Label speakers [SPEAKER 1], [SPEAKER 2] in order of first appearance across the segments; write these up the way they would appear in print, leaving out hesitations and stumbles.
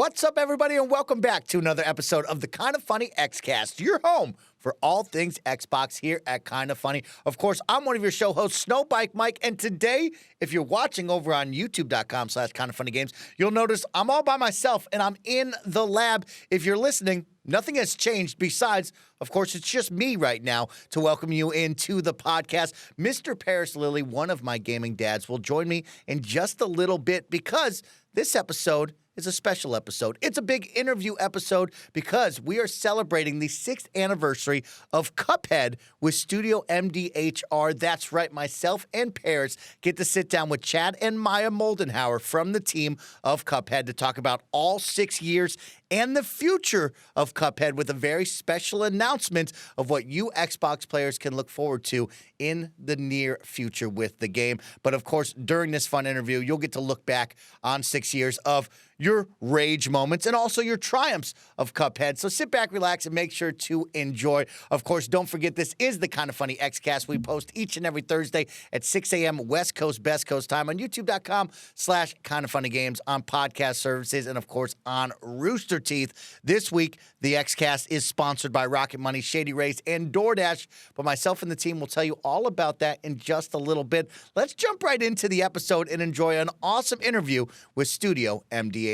[SPEAKER 1] What's up, everybody, and welcome back to another episode of the KindaFunny Xcast, your home for all things Xbox here at KindaFunny. Of course, I'm one of your show hosts, Snowbike Mike, and today, if you're watching over on youtube.com/KindaFunnyGames, you'll notice I'm all by myself, and I'm in the lab. If you're listening, nothing has changed besides, of course, it's just me right now to welcome you into the podcast. Mr. Parris Lilly, one of my gaming dads, will join me in just a little bit because this episode is a special episode. It's a big interview episode because we are celebrating the 6th anniversary of Cuphead with Studio MDHR. That's right, myself and Parris get to sit down with Chad and Maja Moldenhauer from the team of Cuphead to talk about all 6 years and the future of Cuphead with a very special announcement of what you Xbox players can look forward to in the near future with the game. But of course, during this fun interview, you'll get to look back on 6 years of your rage moments and also your triumphs of Cuphead. So sit back, relax, and make sure to enjoy. Of course, don't forget this is the KindaFunny Xcast. We post each and every Thursday at 6 a.m. West Coast, Best Coast time on youtube.com/KindaFunnyGames, on podcast services, and of course on Rooster Teeth. This week, the Xcast is sponsored by Rocket Money, Shady Rays, and DoorDash, but myself and the team will tell you all about that in just a little bit. Let's jump right into the episode and enjoy an awesome interview with Studio MDHR.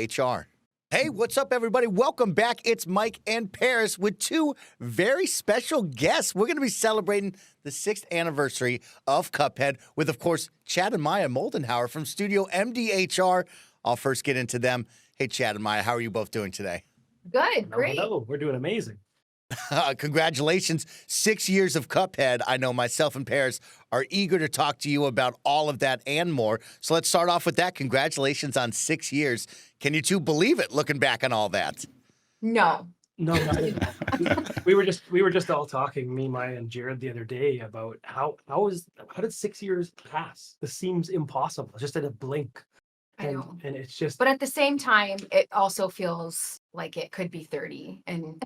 [SPEAKER 1] Hey, what's up, everybody? Welcome back. It's Mike and Parris with two very special guests. We're going to be celebrating the 6th anniversary of Cuphead with, of course, Chad and Maja Moldenhauer from Studio MDHR. I'll first get into them. Hey, Chad and Maja, how are you both doing today?
[SPEAKER 2] Good, great.
[SPEAKER 3] Hello, we're doing amazing.
[SPEAKER 1] Congratulations. 6 years of Cuphead. I know myself and Parris are eager to talk to you about all of that and more. So let's start off with that. Congratulations on 6 years. Can you two believe it, looking back on all that?
[SPEAKER 2] No.
[SPEAKER 3] No, we were just all talking, me, Maya, and Jared the other day about how did 6 years pass? This seems impossible, just in a blink.
[SPEAKER 2] I know.
[SPEAKER 3] And it's just.
[SPEAKER 2] But at the same time, it also feels like it could be 30. And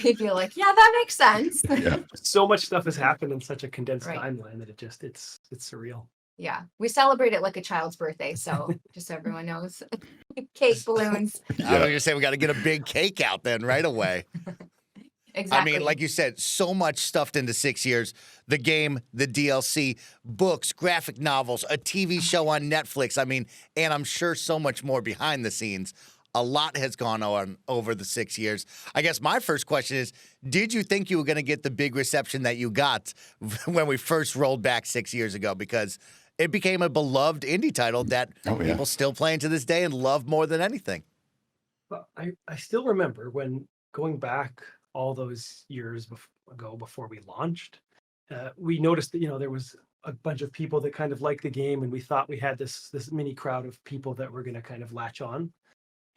[SPEAKER 2] we feel like, yeah, that makes sense.
[SPEAKER 1] Yeah.
[SPEAKER 3] So much stuff has happened in such a condensed
[SPEAKER 2] Right.
[SPEAKER 3] timeline that it's surreal.
[SPEAKER 2] Yeah. We celebrate it like a child's birthday. So just so everyone knows. Cake, balloons.
[SPEAKER 1] I was going to say we got to get a big cake out then right away.
[SPEAKER 2] Exactly.
[SPEAKER 1] I mean, like you said, so much stuffed into 6 years. The game, the DLC, books, graphic novels, a TV show on Netflix. I mean, and I'm sure so much more behind the scenes. A lot has gone on over the 6 years. I guess my first question is, did you think you were going to get the big reception that you got when we first rolled back 6 years ago? Because it became a beloved indie title that people still playing to this day and love more than anything.
[SPEAKER 3] But I still remember when going back all those years ago before we launched, we noticed that there was a bunch of people that kind of liked the game, and we thought we had this mini crowd of people that were going to kind of latch on.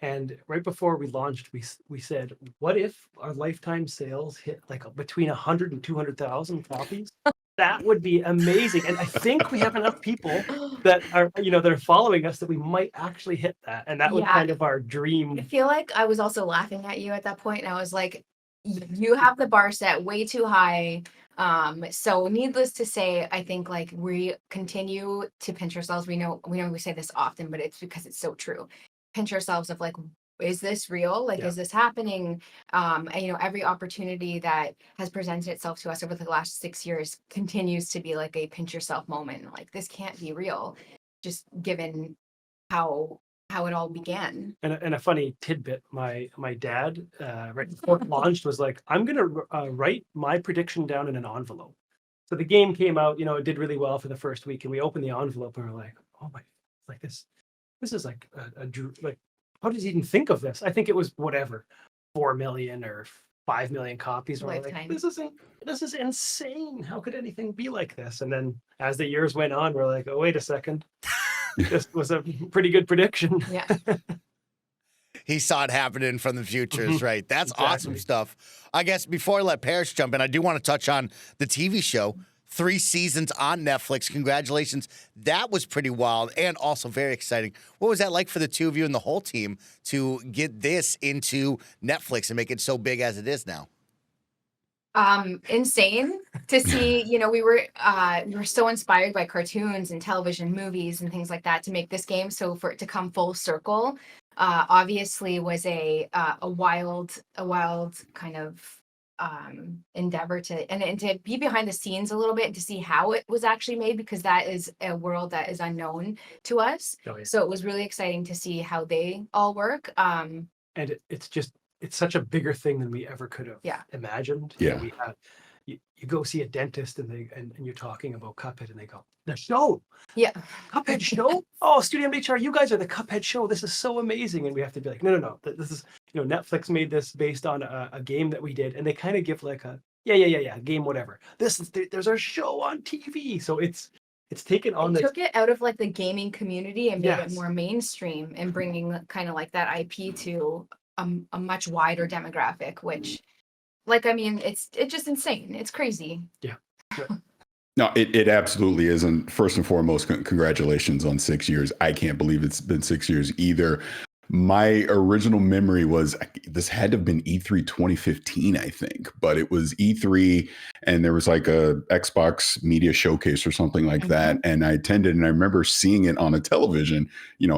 [SPEAKER 3] And right before we launched, we said, what if our lifetime sales hit like between 100 and 200,000 copies? That would be amazing. And I think we have enough people that are following us that we might actually hit that. And that was kind of our dream.
[SPEAKER 2] I feel like I was also laughing at you at that point, and I was like, you have the bar set way too high. So needless to say, I think like we continue to pinch ourselves. We know we say this often, but it's because it's so true. Pinch ourselves of like, is this real? Like, is this happening? And every opportunity that has presented itself to us over the last 6 years continues to be like a pinch yourself moment. Like, this can't be real, just given how it all began.
[SPEAKER 3] And a funny tidbit, my dad, right before it launched, was like, I'm going to write my prediction down in an envelope. So the game came out, it did really well for the first week, and we opened the envelope and we're like, oh my, like this is like like, how does he even think of this? I think it was whatever, 4 million or 5 million copies. We're like, this is insane. How could anything be like this? And then as the years went on, we're like, oh, wait a second. This was a pretty good prediction.
[SPEAKER 2] Yeah.
[SPEAKER 1] He saw it happening from the future, is right. That's awesome stuff. I guess before I let Parris jump in, I do want to touch on the TV show. 3 seasons on Netflix. Congratulations. That was pretty wild and also very exciting. What was that like for the two of you and the whole team to get this into Netflix and make it so big as it is now?
[SPEAKER 2] Insane to see. We were so inspired by cartoons and television, movies, and things like that to make this game. So for it to come full circle, obviously was a wild kind of endeavor and to be behind the scenes a little bit and to see how it was actually made, because that is a world that is unknown to us.
[SPEAKER 3] Oh, yeah.
[SPEAKER 2] So it was really exciting to see how they all work.
[SPEAKER 3] And it's such a bigger thing than we ever could have imagined.
[SPEAKER 4] Yeah.
[SPEAKER 3] We had you go see a dentist and you're talking about Cuphead and they go, the show.
[SPEAKER 2] Yeah.
[SPEAKER 3] Cuphead show? Oh, Studio MDHR, you guys are the Cuphead show. This is so amazing. And we have to be like, no. This is, Netflix made this based on a game that we did. And they kind of give like a, yeah, game, whatever. There's our show on TV. So it's taken on
[SPEAKER 2] took it out of like the gaming community and made it
[SPEAKER 3] Yes.
[SPEAKER 2] more mainstream and bringing kind of like that IP to a much wider demographic, which it's just insane. It's crazy.
[SPEAKER 3] Yeah.
[SPEAKER 4] No, it absolutely is. And first and foremost, congratulations on 6 years. I can't believe it's been 6 years either. My original memory was this had to have been E3 2015, I think, but it was E3 and there was like a Xbox media showcase or something like that. And I attended and I remember seeing it on a television,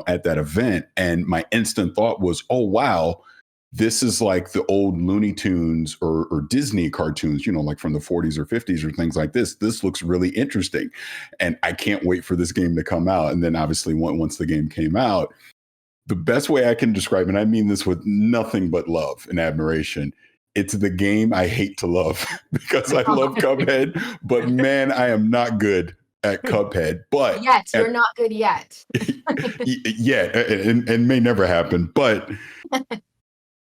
[SPEAKER 4] at that event. And my instant thought was, oh, wow, this is like the old Looney Tunes or Disney cartoons, like from the 40s or 50s or things like this. This looks really interesting. And I can't wait for this game to come out. And then obviously once the game came out, the best way I can describe, and I mean this with nothing but love and admiration, it's the game I hate to love because I love Cuphead, but man, I am not good at Cuphead. But
[SPEAKER 2] yet you're not good yet.
[SPEAKER 4] Yeah, and may never happen. But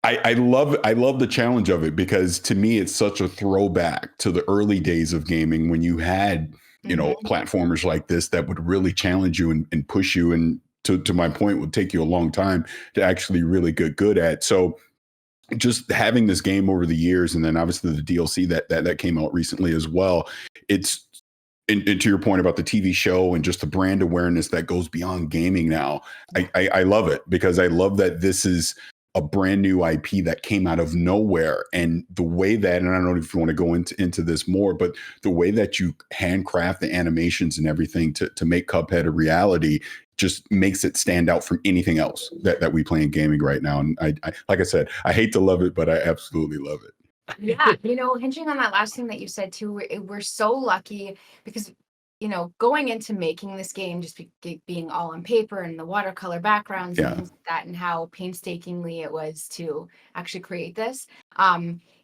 [SPEAKER 4] I love the challenge of it because to me it's such a throwback to the early days of gaming when you had platformers like this that would really challenge you and push you, and to my point would take you a long time to actually really get good at. So just having this game over the years, and then obviously the DLC that came out recently as well, it's and to your point about the TV show and just the brand awareness that goes beyond gaming now. I love it because I love that this is a brand new IP that came out of nowhere. And the way that, and I don't know if you want to go into this more, but the way that you handcraft the animations and everything to make Cuphead a reality just makes it stand out from anything else that we play in gaming right now. And I like I said, I hate to love it, but I absolutely love it.
[SPEAKER 2] Yeah, hinging on that last thing that you said too, we're so lucky because going into making this game, just being all on paper and the watercolor backgrounds and things like that, and how painstakingly it was to actually create this.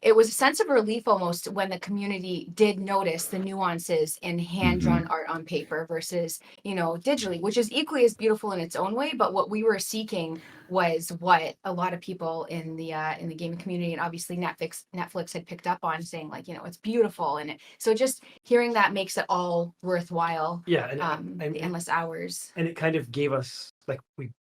[SPEAKER 2] It was a sense of relief almost when the community did notice the nuances in hand-drawn art on paper versus, digitally, which is equally as beautiful in its own way. But what we were seeking was what a lot of people in the gaming community and obviously Netflix had picked up on, saying like, it's beautiful. And so just hearing that makes it all worthwhile.
[SPEAKER 3] Yeah.
[SPEAKER 2] The endless hours.
[SPEAKER 3] And it kind of gave us, like,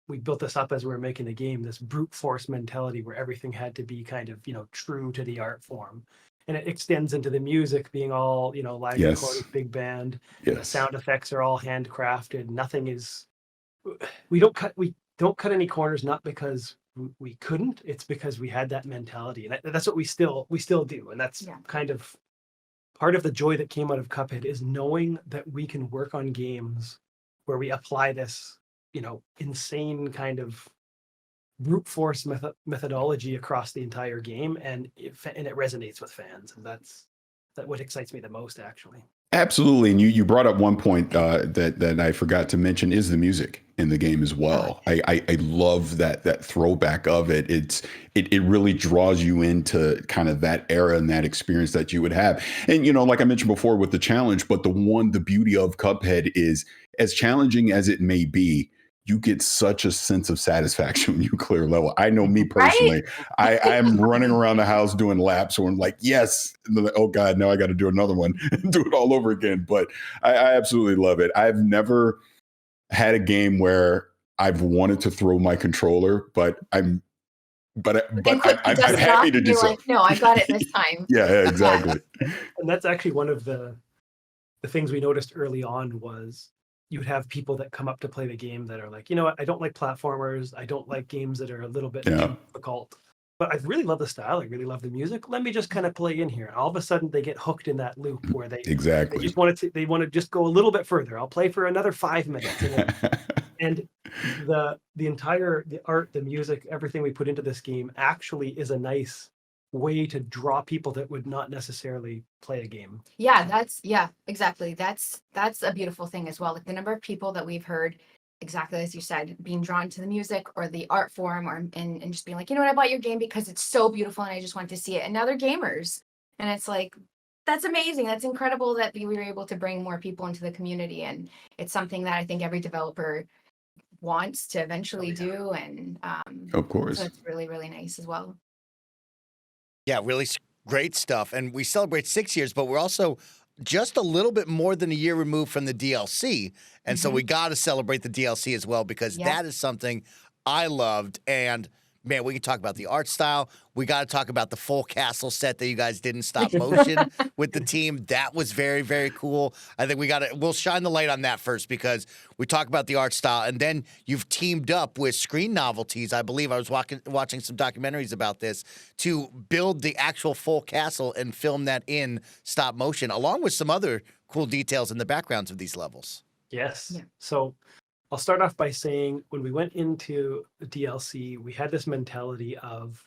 [SPEAKER 3] we built this up as we were making the game, this brute force mentality where everything had to be kind of, true to the art form. And it extends into the music being all, live recorded, big band. The sound effects are all handcrafted. Nothing is, we don't cut any corners, not because we couldn't, it's because we had that mentality. And that's what we still do. And that's kind of part of the joy that came out of Cuphead, is knowing that we can work on games where we apply this, insane kind of brute force methodology across the entire game, and it resonates with fans. And that's what excites me the most, actually.
[SPEAKER 4] Absolutely. And you brought up one point that I forgot to mention, is the music in the game as well. I love that throwback of it. It really draws you into kind of that era and that experience that you would have. And, like I mentioned before with the challenge, but the beauty of Cuphead is, as challenging as it may be, you get such a sense of satisfaction when you clear a level. I know me personally, right? I'm running around the house doing laps where I'm like, yes, and then, oh God, now I got to do another one and do it all over again. But I absolutely love it. I've never had a game where I've wanted to throw my controller, but I'm happy to do so.
[SPEAKER 2] Like, no, I got it this time.
[SPEAKER 4] Yeah, exactly.
[SPEAKER 3] And that's actually one of the things we noticed early on was, you would have people that come up to play the game that are like, I don't like platformers. I don't like games that are a little bit difficult. But I really love the style. I really love the music. Let me just kind of play in here. And all of a sudden they get hooked in that loop where they just want to just go a little bit further. I'll play for another 5 minutes. And the art, the music, everything we put into this game actually is a nice way to draw people that would not necessarily play a game.
[SPEAKER 2] Yeah, exactly. That's a beautiful thing as well. Like the number of people that we've heard, exactly as you said, being drawn to the music or the art form, or and just being like, you know what, I bought your game because it's so beautiful and I just want to see it. And now they're gamers. And it's like, that's amazing. That's incredible that we were able to bring more people into the community. And it's something that I think every developer wants to eventually do. And
[SPEAKER 4] Of
[SPEAKER 2] so
[SPEAKER 4] course.
[SPEAKER 2] it's really, really nice as well.
[SPEAKER 1] Yeah, really great stuff. And we celebrate 6 years, but we're also just a little bit more than a year removed from the DLC. And so we got to celebrate the DLC as well, because
[SPEAKER 2] Yeah.
[SPEAKER 1] that is something I loved. And man, we can talk about the art style. We got to talk about the full castle set that you guys did in stop motion with the team. That was very, very cool. I think we'll shine the light on that first, because we talk about the art style, and then you've teamed up with Screen Novelties. I believe I was watching some documentaries about this, to build the actual full castle and film that in stop motion, along with some other cool details in the backgrounds of these levels.
[SPEAKER 3] Yes.
[SPEAKER 2] Yeah.
[SPEAKER 3] So I'll start off by saying, when we went into the DLC, we had this mentality of,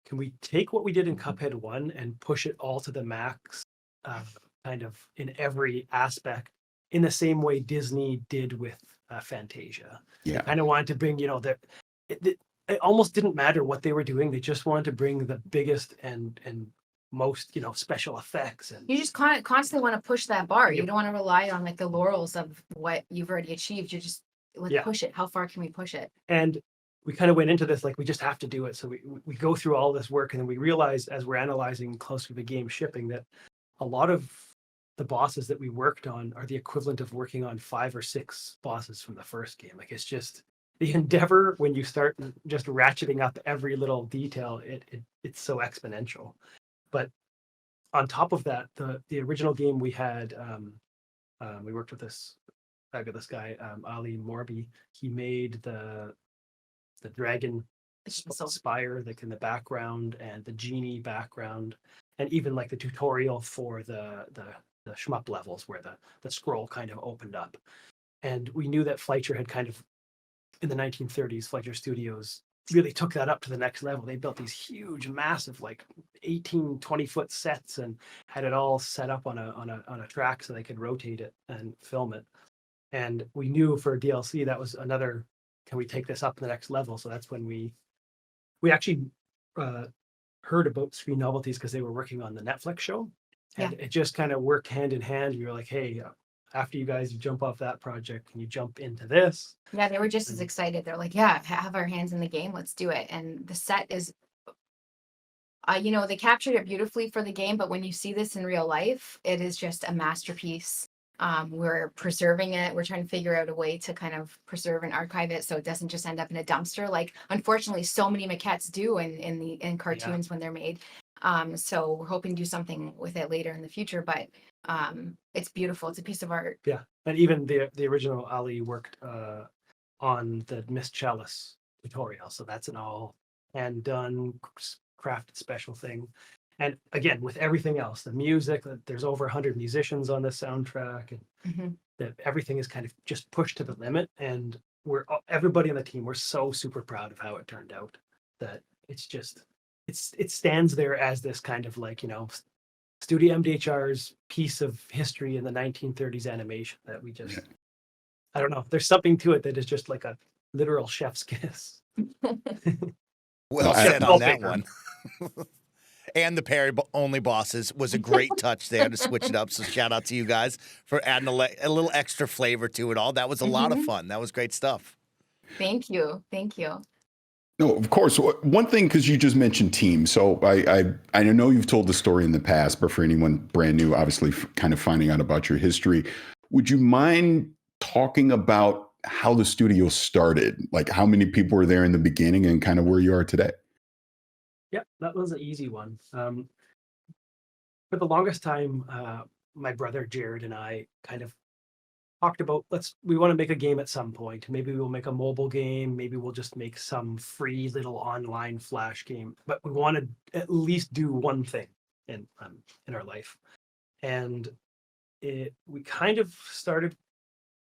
[SPEAKER 3] can we take what we did in Cuphead 1 and push it all to the max, kind of in every aspect, in the same way Disney did with Fantasia.
[SPEAKER 4] Yeah.
[SPEAKER 3] They kind of wanted to bring, it almost didn't matter what they were doing. They just wanted to bring the biggest and most, special effects. And
[SPEAKER 2] You just constantly want to push that bar. You
[SPEAKER 3] Yep.
[SPEAKER 2] don't want to rely on like the laurels of what you've already achieved. You just
[SPEAKER 3] Yeah.
[SPEAKER 2] push it. How far can we push it?
[SPEAKER 3] And we kind of went into this like, we just have to do it. So we go through all this work, and then we realize, as we're analyzing closer to the game shipping, that a lot of the bosses that we worked on are the equivalent of working on 5 or 6 bosses from the first game. Like, it's just the endeavor when you start just ratcheting up every little detail. It's so exponential. But on top of that, the original game we had, we worked with this fabulous guy, Ali Morbi. He made the dragon spire, like in the background, and the genie background, and even like the tutorial for the shmup levels where the scroll kind of opened up. And we knew that Fleischer had kind of, in the 1930s, Fleischer Studios really took that up to the next level. They built these huge, massive, like 18, 20-foot sets, and had it all set up on a track so they could rotate it and film it. And we knew for DLC that was another, can we take this up to the next level? So that's when we actually heard about Screen Novelties, because they were working on the Netflix show. And it just kind of worked hand in hand. We were like, hey, after you guys jump off that project, can you jump into this?
[SPEAKER 2] Yeah, they were just as excited. They're like, yeah, have our hands in the game. Let's do it. And the set is, they captured it beautifully for the game. But when you see this in real life, it is just a masterpiece. We're preserving it. We're trying to figure out a way to kind of preserve and archive it so it doesn't just end up in a dumpster, like unfortunately so many maquettes do in cartoons when they're made. So we're hoping to do something with it later in the future, but it's beautiful. It's a piece of art.
[SPEAKER 3] Yeah, and even the original Ali worked on the Miss Chalice tutorial, so that's an all hand done, crafted special thing. And again, with everything else, the music, there's over 100 musicians on the soundtrack, and that everything is kind of just pushed to the limit. And everybody on the team, we're so super proud of how it turned out, that it's just, it stands there as this kind of like, Studio MDHR's piece of history in the 1930s animation that we just, I don't know, there's something to it that is just like a literal chef's kiss.
[SPEAKER 1] Well said on that one. And the parry only bosses was a great touch there to switch it up. So shout out to you guys for adding a little extra flavor to it all. That was a lot of fun. That was great stuff.
[SPEAKER 2] Thank you. Thank you.
[SPEAKER 4] No, of course. One thing, because you just mentioned team. So I know you've told the story in the past, but for anyone brand new, obviously kind of finding out about your history, would you mind talking about how the studio started? Like how many people were there in the beginning and kind of where you are today?
[SPEAKER 3] Yeah, that was an easy one. For the longest time, my brother Jared and I kind of talked about, we want to make a game at some point. Maybe we'll make a mobile game. Maybe we'll just make some free little online flash game. But we want to at least do one thing in our life. And we kind of started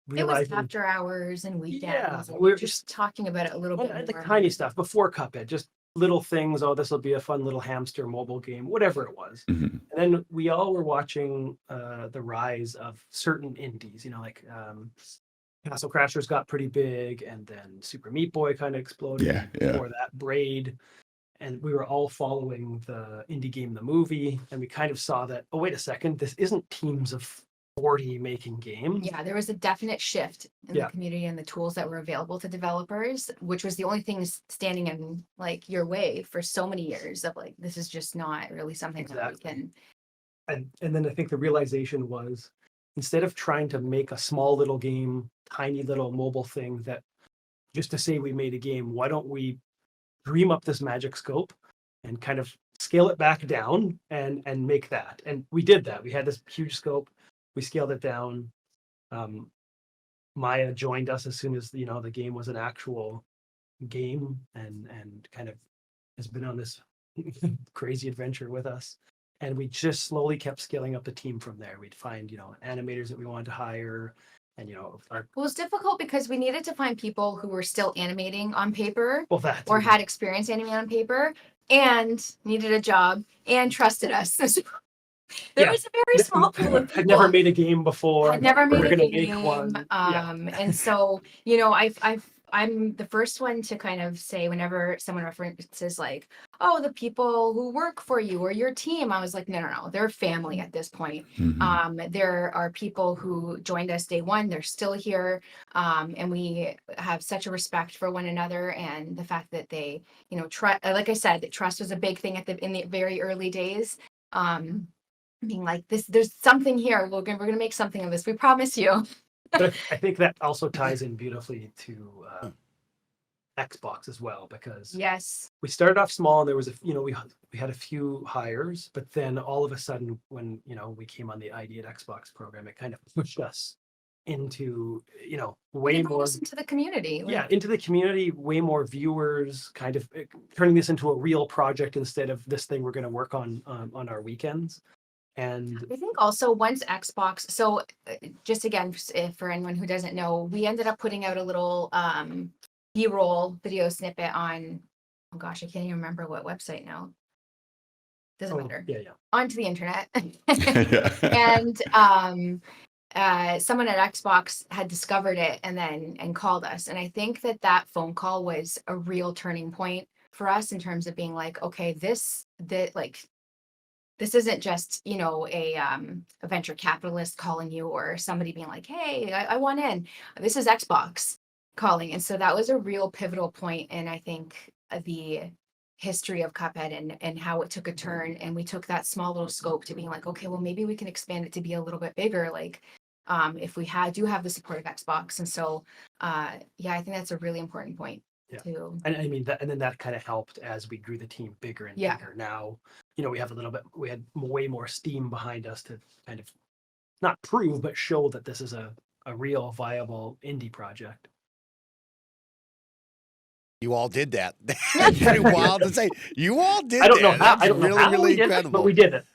[SPEAKER 2] It was
[SPEAKER 3] realizing
[SPEAKER 2] after hours and weekends. And
[SPEAKER 3] we're
[SPEAKER 2] just talking about it a little bit
[SPEAKER 3] the
[SPEAKER 2] more.
[SPEAKER 3] tiny stuff before Cuphead, just little things. Oh, this will be a fun little hamster mobile game, whatever it was.
[SPEAKER 4] Mhm.
[SPEAKER 3] And then we all were watching the rise of certain indies, like Castle Crashers got pretty big, and then Super Meat Boy kind of exploded.
[SPEAKER 4] Yeah,
[SPEAKER 3] And
[SPEAKER 4] yeah.
[SPEAKER 3] before that, Braid. And we were all following the indie game, the movie, and we kind of saw that, oh, wait a second, this isn't teams of 40 making games.
[SPEAKER 2] Yeah, there was a definite shift in the community and the tools that were available to developers, which was the only thing standing in like your way for so many years of like, this is just not really something that we can.
[SPEAKER 3] And then I think the realization was, instead of trying to make a small little game, tiny little mobile thing that just to say we made a game, why don't we dream up this magic scope and kind of scale it back down and make that? And we did that. We had this huge scope. We scaled it down. Maja joined us as soon as the game was an actual game, and kind of has been on this crazy adventure with us. And we just slowly kept scaling up the team from there. We'd find animators that we wanted to hire. And
[SPEAKER 2] Well, it was difficult because we needed to find people who were still animating on paper
[SPEAKER 3] or
[SPEAKER 2] had experience animating on paper and needed a job and trusted us. There was a very small pool of people.
[SPEAKER 3] Had never made a game before.
[SPEAKER 2] Had never made a
[SPEAKER 3] make
[SPEAKER 2] game.
[SPEAKER 3] one.
[SPEAKER 2] And so, I'm the first one to kind of say whenever someone references like, oh, the people who work for you or your team, I was like, no, they're family at this point.
[SPEAKER 4] Mhm.
[SPEAKER 2] There are people who joined us day one, they're still here. And we have such a respect for one another, and the fact that they, like I said, trust was a big thing in the very early days. Being like this, there's something here. We're gonna make something of this. We promise you.
[SPEAKER 3] But I think that also ties in beautifully to Xbox as well, because
[SPEAKER 2] Yes,
[SPEAKER 3] we started off small. And there was we had a few hires, but then all of a sudden, when we came on the ID at Xbox program, it kind of pushed us into way more
[SPEAKER 2] into the community.
[SPEAKER 3] into the community, way more viewers, kind of turning this into a real project instead of this thing we're going to work on our weekends. And
[SPEAKER 2] I think also once Xbox, so just again, for anyone who doesn't know, we ended up putting out a little B-roll video snippet on, oh gosh, I can't even remember what website now. Doesn't matter.
[SPEAKER 3] Yeah.
[SPEAKER 2] Onto the internet.
[SPEAKER 4] Yeah.
[SPEAKER 2] And someone at Xbox had discovered it and called us. And I think that phone call was a real turning point for us in terms of being like, okay, this isn't just, a venture capitalist calling you or somebody being like, hey, I want in. This is Xbox calling. And so that was a real pivotal point in, I think, the history of Cuphead and how it took a turn. And we took that small little scope to being like, okay, well, maybe we can expand it to be a little bit bigger. Like, if we do have the support of Xbox. And so, I think that's a really important point.
[SPEAKER 3] Yeah. And I mean that, and then that kind of helped as we grew the team bigger and bigger. Now, we had way more steam behind us to kind of not prove, but show that this is a real viable indie project.
[SPEAKER 1] You all did that. That's pretty wild to say. You all did that.
[SPEAKER 3] I don't know how.
[SPEAKER 1] That's really incredible.
[SPEAKER 3] But we did it.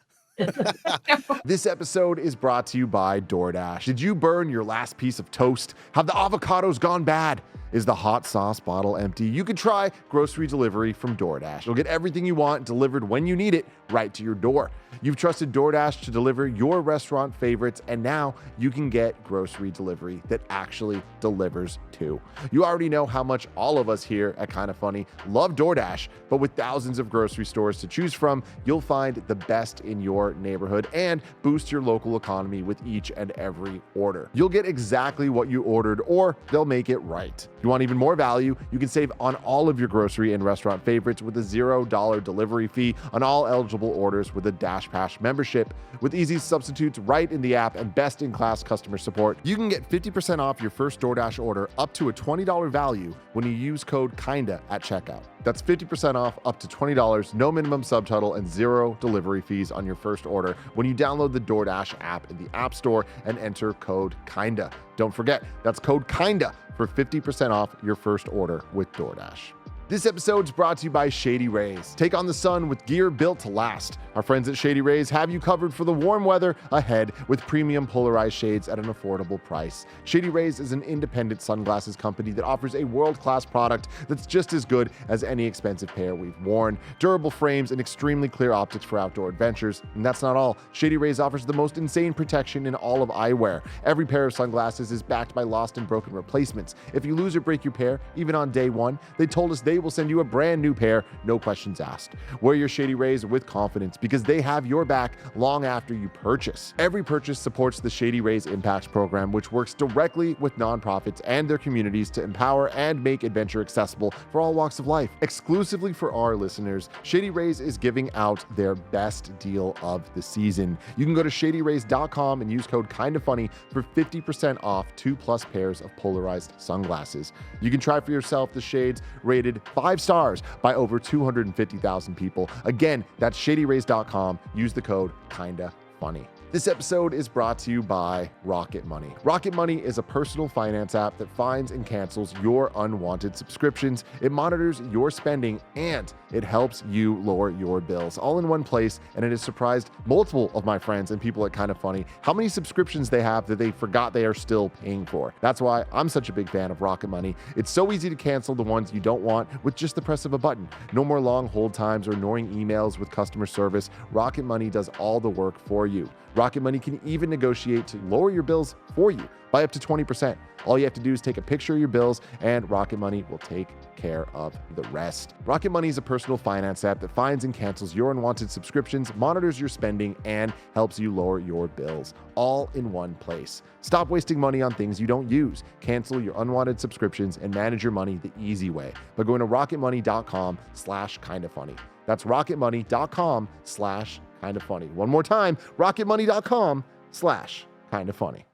[SPEAKER 5] This episode is brought to you by DoorDash. Did you burn your last piece of toast? Have the avocados gone bad? Is the hot sauce bottle empty? You can try grocery delivery from DoorDash. You'll get everything you want delivered when you need it right to your door. You've trusted DoorDash to deliver your restaurant favorites, and now you can get grocery delivery that actually delivers too. You already know how much all of us here at Kinda Funny love DoorDash, but with thousands of grocery stores to choose from, you'll find the best in your neighborhood and boost your local economy with each and every order. You'll get exactly what you ordered, or they'll make it right. You want even more value? You can save on all of your grocery and restaurant favorites with a $0 delivery fee on all eligible orders with a DashPass membership. With easy substitutes right in the app and best-in-class customer support, you can get 50% off your first DoorDash order up to a $20 value when you use code KINDA at checkout. That's 50% off up to $20, no minimum subtotal, and $0 delivery fees on your first order when you download the DoorDash app in the App Store and enter code KINDA. Don't forget, that's code KINDA for 50% off your first order with DoorDash. This episode is brought to you by Shady Rays. Take on the sun with gear built to last. Our friends at Shady Rays have you covered for the warm weather ahead with premium polarized shades at an affordable price. Shady Rays is an independent sunglasses company that offers a world-class product that's just as good as any expensive pair we've worn. Durable frames and extremely clear optics for outdoor adventures. And that's not all. Shady Rays offers the most insane protection in all of eyewear. Every pair of sunglasses is backed by lost and broken replacements. If you lose or break your pair, even on day one, they told us they will send you a brand new pair, no questions asked. Wear your Shady Rays with confidence because they have your back long after you purchase. Every purchase supports the Shady Rays Impacts program, which works directly with nonprofits and their communities to empower and make adventure accessible for all walks of life. Exclusively for our listeners, Shady Rays is giving out their best deal of the season. You can go to shadyrays.com and use code KindaFunny for 50% off 2+ pairs of polarized sunglasses. You can try for yourself the shades rated 5 stars by over 250,000 people. Again, that's shadyrays.com. Use the code KindaFunny. This episode is brought to you by Rocket Money. Rocket Money is a personal finance app that finds and cancels your unwanted subscriptions. It monitors your spending and it helps you lower your bills all in one place. And it has surprised multiple of my friends and people at KindaFunny how many subscriptions they have that they forgot they are still paying for. That's why I'm such a big fan of Rocket Money. It's so easy to cancel the ones you don't want with just the press of a button. No more long hold times or annoying emails with customer service. Rocket Money does all the work for you. Rocket Money can even negotiate to lower your bills for you by up to 20%. All you have to do is take a picture of your bills and Rocket Money will take care of the rest. Rocket Money is a personal finance app that finds and cancels your unwanted subscriptions, monitors your spending, and helps you lower your bills all in one place. Stop wasting money on things you don't use. Cancel your unwanted subscriptions and manage your money the easy way by going to rocketmoney.com/kindafunny. That's rocketmoney.com/kindafunny. One more time, rocketmoney.com/kindafunny.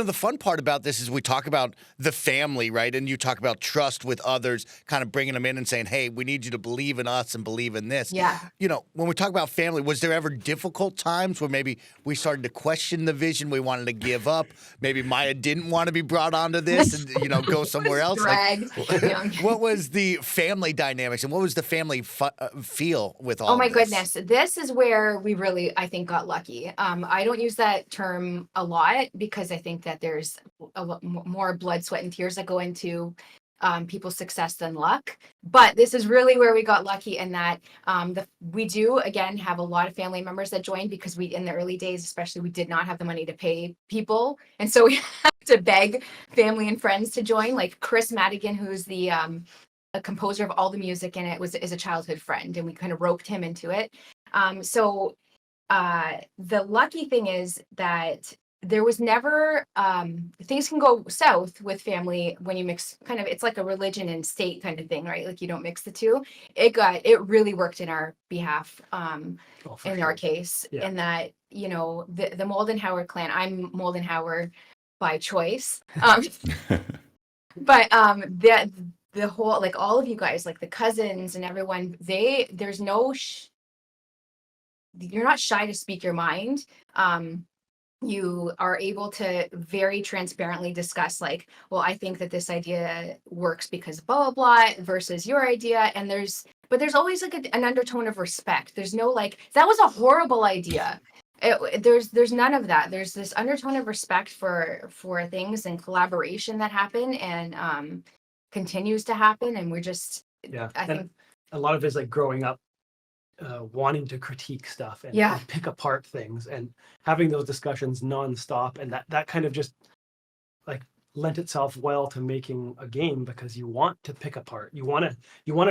[SPEAKER 1] The fun part about this is we talk about the family, right? And you talk about trust with others, kind of bringing them in and saying, hey, we need you to believe in us and believe in this.
[SPEAKER 2] Yeah.
[SPEAKER 1] When we talk about family, was there ever difficult times where maybe we started to question the vision, we wanted to give up? Maybe Maya didn't want to be brought onto this and, go somewhere else? What was the family dynamics and what was the family feel with all
[SPEAKER 2] Oh my
[SPEAKER 1] of this?
[SPEAKER 2] goodness. This is where we really, I think, got lucky. I don't use that term a lot because I think that there's a lot more blood, sweat, and tears that go into people's success than luck. But this is really where we got lucky in that we do, again, have a lot of family members that joined because in the early days, especially, we did not have the money to pay people. And so we had to beg family and friends to join, like Chris Madigan, who's the a composer of all the music in it, is a childhood friend, and we kind of roped him into it. So the lucky thing is that there was never things can go south with family when you mix it's like a religion and state kind of thing, right? Like you don't mix the two. It really worked in our behalf in our case, in that the Moldenhauer clan, I'm Moldenhauer by choice, but the whole, like all of you guys, like the cousins and everyone, there's no you're not shy to speak your mind. You are able to very transparently discuss, like, well, I think that this idea works because blah, blah, blah, versus your idea. And there's always like an undertone of respect. There's no like, that was a horrible idea. There's none of that. There's this undertone of respect for things and collaboration that happen and continues to happen. And we're just, I think
[SPEAKER 3] a lot of it is like growing up, wanting to critique stuff and pick apart things and having those discussions nonstop, and that kind of just like lent itself well to making a game, because you want to pick apart, you want to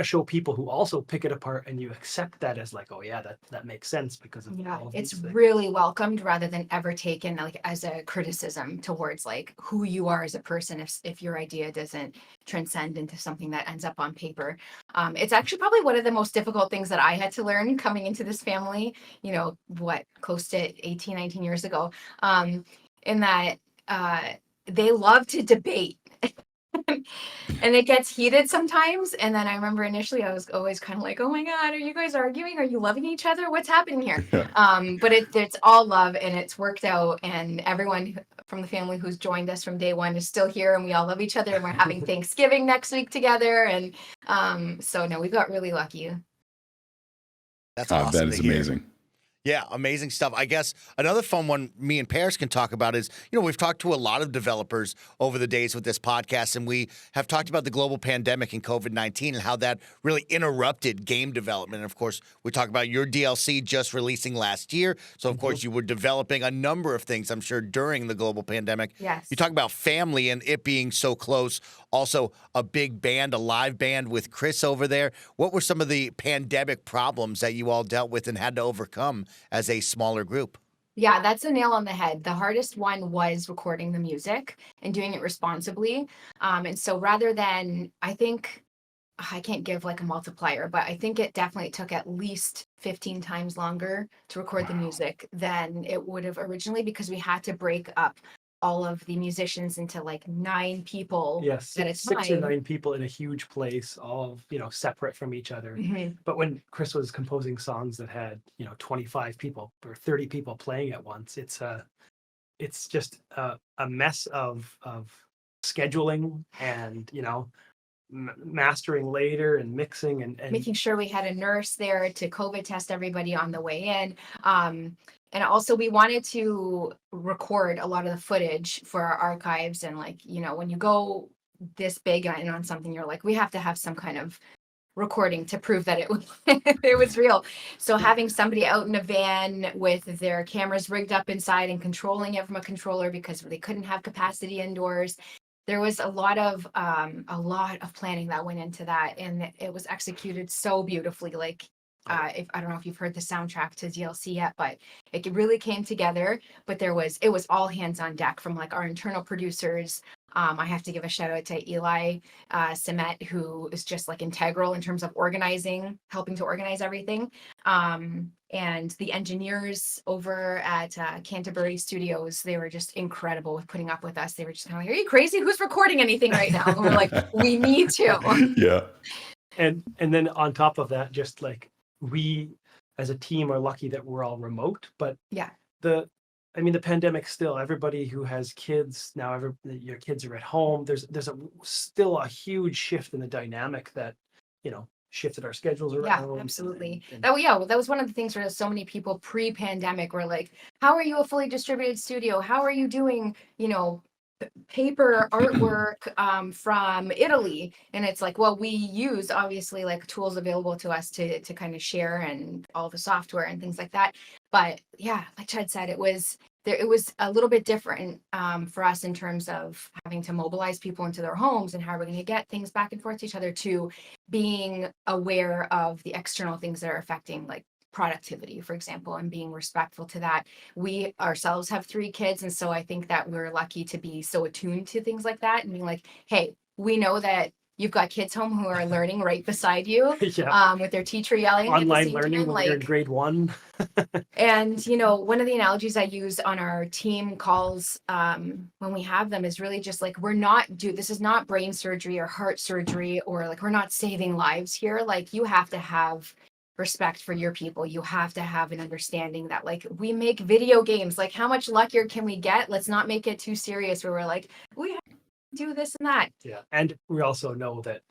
[SPEAKER 3] show people who also pick it apart, and you accept that as like, oh yeah, that makes sense because of all of
[SPEAKER 2] it's
[SPEAKER 3] these things.
[SPEAKER 2] really welcomed rather than ever taken like as a criticism towards like who you are as a person if your idea doesn't transcend into something that ends up on paper. It's actually probably one of the most difficult things that I had to learn coming into this family, close to 18, 19 years ago, in that they love to debate. And it gets heated sometimes. And then I remember initially I was always kind of like, oh my God, are you guys arguing? Are you loving each other? What's happening here? But it's all love, and it's worked out. And everyone from the family who's joined us from day one is still here, and we all love each other, and we're having Thanksgiving next week together. And so no, we got really lucky.
[SPEAKER 1] That's awesome.
[SPEAKER 4] That is
[SPEAKER 1] to hear.
[SPEAKER 4] amazing.
[SPEAKER 1] Yeah, amazing stuff. I guess another fun one me and Parris can talk about is, we've talked to a lot of developers over the days with this podcast, and we have talked about the global pandemic and COVID-19 and how that really interrupted game development. And of course, we talk about your DLC just releasing last year. So, of course, you were developing a number of things, I'm sure, during the global pandemic.
[SPEAKER 2] Yes.
[SPEAKER 1] You talk about family and it being so close. Also, a big band, a live band with Chris over there. What were some of the pandemic problems that you all dealt with and had to overcome as a smaller group?
[SPEAKER 2] Yeah, that's a nail on the head. The hardest one was recording the music and doing it responsibly. And so rather than, I think, I can't give like a multiplier, but I think it definitely took at least 15 times longer to record the music than it would have originally, because we had to break up all of the musicians into like 9 people
[SPEAKER 3] Yes,
[SPEAKER 2] at a
[SPEAKER 3] 6 or
[SPEAKER 2] time.
[SPEAKER 3] 9 people in a huge place, all separate from each other.
[SPEAKER 2] Mhm.
[SPEAKER 3] But when Chris was composing songs that had 25 people or 30 people playing at once, it's just a mess of scheduling and mastering later and mixing and
[SPEAKER 2] Making sure we had a nurse there to COVID test everybody on the way in. And also we wanted to record a lot of the footage for our archives. And like, when you go this big and on something, you're like, we have to have some kind of recording to prove that it was it was real. So having somebody out in a van with their cameras rigged up inside and controlling it from a controller because they couldn't have capacity indoors. There was a lot of planning that went into that, and it was executed so beautifully. Like, if I don't know if you've heard the soundtrack to DLC yet, but it really came together. But it was all hands on deck from like our internal producers. I have to give a shout out to Eli Semet, who is just like integral in terms of helping to organize everything. And the engineers over at Canterbury Studios, they were just incredible with putting up with us. They were just kind of like, are you crazy? Who's recording anything right now? And we're like, we need to.
[SPEAKER 4] Yeah.
[SPEAKER 3] And then on top of that, just like we as a team are lucky that we're all remote, but
[SPEAKER 2] Yeah.
[SPEAKER 3] the pandemic still, everybody who has kids now, your kids are at home. There's still a huge shift in the dynamic that, shifted our schedules around.
[SPEAKER 2] Yeah, absolutely.
[SPEAKER 3] And
[SPEAKER 2] That was one of the things where so many people pre-pandemic were like, how are you a fully distributed studio? How are you doing, paper artwork from Italy? And it's like, well, we use obviously like tools available to us to kind of share and all the software and things like that. But yeah, like Chad said, it was a little bit different for us in terms of having to mobilize people into their homes and how we're going to get things back and forth to each other, to being aware of the external things that are affecting like productivity, for example, and being respectful to that. We ourselves have 3 kids. And so I think that we're lucky to be so attuned to things like that and being like, hey, we know that you've got kids home who are learning right beside you with their teacher yelling.
[SPEAKER 3] Online learning when you're in grade 1.
[SPEAKER 2] And, one of the analogies I use on our team calls when we have them is really just like, this is not brain surgery or heart surgery, or like, we're not saving lives here. Like, you have to have respect for your people. You have to have an understanding that like, we make video games, like how much luckier can we get? Let's not make it too serious where we're like, we have to do this and that.
[SPEAKER 3] Yeah. And we also know that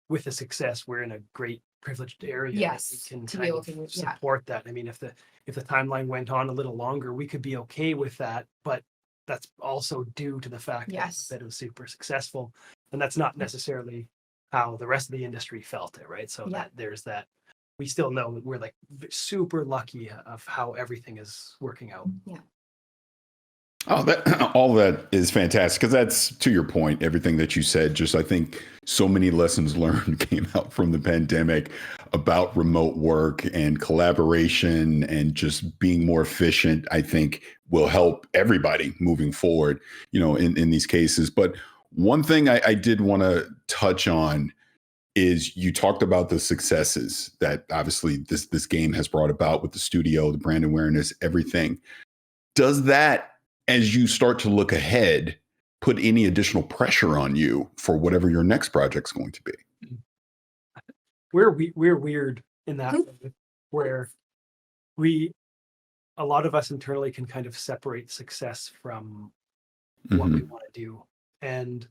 [SPEAKER 3] with the success, we're in a great privileged area.
[SPEAKER 2] Yes,
[SPEAKER 3] That we can
[SPEAKER 2] to
[SPEAKER 3] kind
[SPEAKER 2] be able
[SPEAKER 3] of
[SPEAKER 2] to,
[SPEAKER 3] support that. I mean, if the timeline went on a little longer, we could be okay with that, but that's also due to the fact that it was super successful. And that's not necessarily how the rest of the industry felt it, right? So that there's that. We still know that we're like super lucky of how everything is working out.
[SPEAKER 2] Yeah.
[SPEAKER 4] Oh, all that is fantastic, because that's, to your point, everything that you said. Just, I think so many lessons learned came out from the pandemic about remote work and collaboration and just being more efficient. I think will help everybody moving forward, in these cases. But one thing I did want to touch on is you talked about the successes that obviously this game has brought about with the studio, the brand awareness, everything. Does that, as you start to look ahead, put any additional pressure on you for whatever your next project's going to be?
[SPEAKER 3] We're weird in that way, where a lot of us internally can kind of separate success from what we want to do. And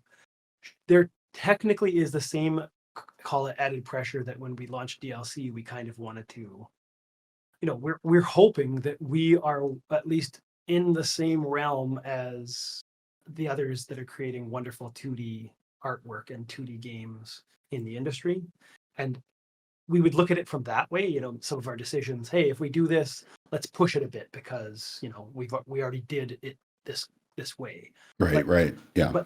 [SPEAKER 3] there technically is the same, call it added pressure, that when we launched DLC, we kind of wanted to, we're hoping that we are at least in the same realm as the others that are creating wonderful 2D artwork and 2D games in the industry. And we would look at it from that way, some of our decisions, hey, if we do this, let's push it a bit because, we already did it this way.
[SPEAKER 4] Right. Yeah.
[SPEAKER 3] But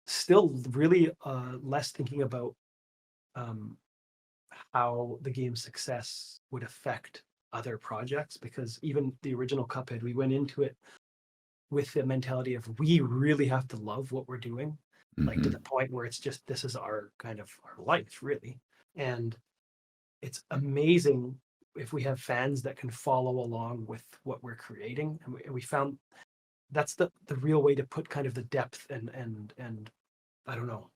[SPEAKER 3] still really less thinking about how the game's success would affect other projects, because even the original Cuphead, we went into it with the mentality of we really have to love what we're doing, like to the point where it's just, this is our kind of our life, really. And it's amazing if we have fans that can follow along with what we're creating. And we found that's the real way to put kind of the depth and I don't know,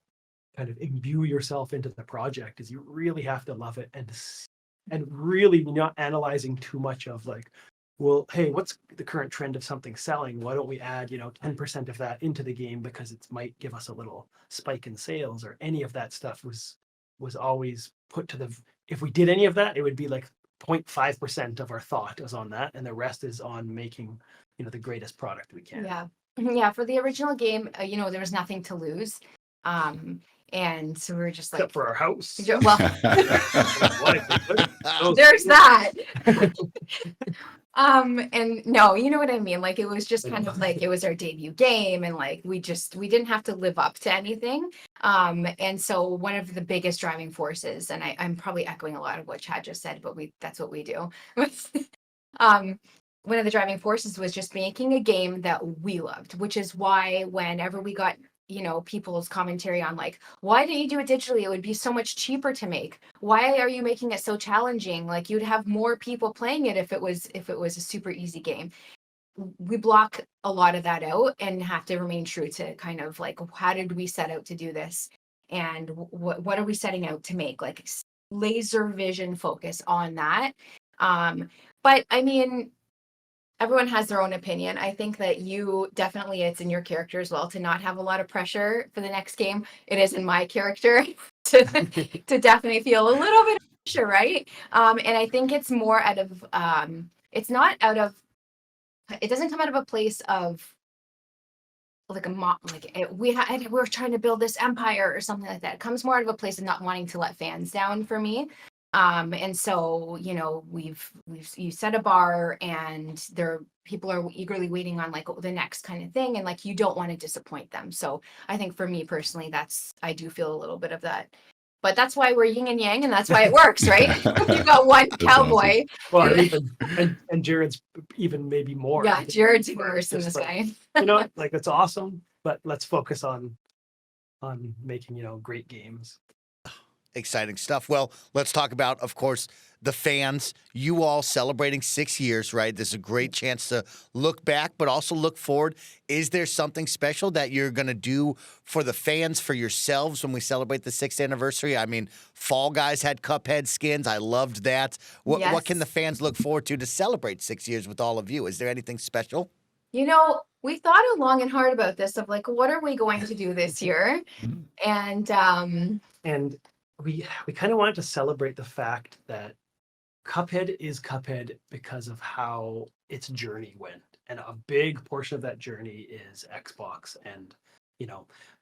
[SPEAKER 3] kind of imbue yourself into the project, is you really have to love it and really not analyzing too much of like, well, hey, what's the current trend of something selling? Why don't we add, 10% of that into the game because it might give us a little spike in sales, or any of that stuff was always put to if we did any of that, it would be like 0.5% of our thought is on that, and the rest is on making, the greatest product we can.
[SPEAKER 2] Yeah. For the original game, there was nothing to lose. And so we were just like,
[SPEAKER 3] except for our house.
[SPEAKER 2] Well, there's that. And no, you know what I mean? Like, it was just kind of like, it was our debut game, and like, we didn't have to live up to anything. And so one of the biggest driving forces, and I'm probably echoing a lot of what Chad just said, but that's what we do. One of the driving forces was just making a game that we loved, which is why whenever we got, people's commentary on like, why didn't you do it digitally? It would be so much cheaper to make. Why are you making it so challenging? Like, you'd have more people playing it if it was a super easy game. We block a lot of that out and have to remain true to kind of like, how did we set out to do this? And what are we setting out to make? Like, laser vision focus on that. But I mean, everyone has their own opinion. I think that it's in your character as well to not have a lot of pressure for the next game. It is in my character to definitely feel a little bit of pressure, right? And I think it's more out of, it doesn't come out of a place of like we're trying to build this empire or something like that. It comes more out of a place of not wanting to let fans down for me. And so, you set a bar, and people are eagerly waiting on like the next kind of thing, and like, you don't want to disappoint them. So I think for me personally, I do feel a little bit of that, but that's why we're yin and yang, and that's why it works, right? You got one cowboy.
[SPEAKER 3] Awesome. Well, and Jared's even maybe more.
[SPEAKER 2] Yeah, Jared's worse in this guy.
[SPEAKER 3] Like, that's awesome, but let's focus on making, great games.
[SPEAKER 1] Exciting stuff. Well, let's talk about, of course, the fans. You all celebrating 6 years, right? This is a great chance to look back, but also look forward. Is there something special that you're going to do for the fans, for yourselves, when we celebrate the 6th anniversary? I mean, Fall Guys had Cuphead skins. I loved that. What can the fans look forward to celebrate 6 years with all of you? Is there anything special?
[SPEAKER 2] We thought long and hard about this, of like, what are we going to do this year? And
[SPEAKER 3] we kind of wanted to celebrate the fact that Cuphead is Cuphead because of how its journey went. And a big portion of that journey is Xbox and,